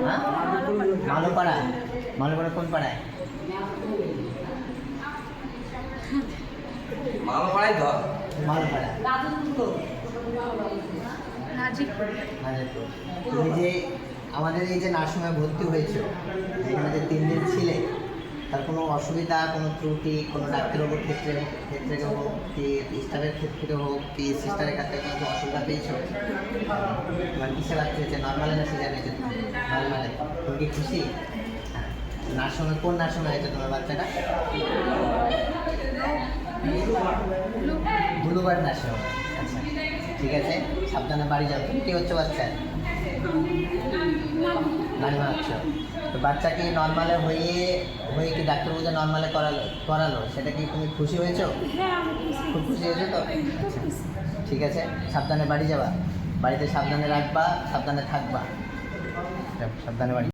হ্যাঁ মালোপাড়া। মালোপাড়া কোন পাড়ায়? মালোপাড়াই ধর। মালোপাড়া হাজিপুর। হাজারপুর। তুমি যে আমাদের এই যে নার্সিংহোমে ভর্তি হয়েছো, এখানে যে 3 দিন ছিলে, তার কোনো অসুবিধা, কোনো ত্রুটি, কোনো ডাক্তারবাবুর ক্ষেত্রে হোক কি স্টাফের ক্ষেত্রে হোক কি সিস্টারের কাছে কোনো অসুবিধা পেয়েছো? মানে কিসে বাচ্চা হয়েছে, নর্মালে না সিজার হয়েছে? নর্মালে। তুমি কি খুশি? হ্যাঁ। নার্সিংহোমে কোন নার্সিংহোমে হয়েছে তোমার বাচ্চাটা? বুলুবার্ড নার্সিংহোমে। আচ্ছা ঠিক আছে, সাবধানে বাড়ি যাও। তুমি কি হচ্ছে বাচ্চা? নানিমা হচ্ছে। তো বাচ্চা কি নর্মালে হয়ে কি ডাক্তারবাবু যে নর্মালে করালো সেটা কি তুমি খুশি হয়েছো? খুব খুশি হয়েছো তো? আচ্ছা ঠিক আছে, সাবধানে বাড়ি যাবা, বাড়িতে সাবধানে রাখবা, সাবধানে থাকবা, সাবধানে বাড়ি।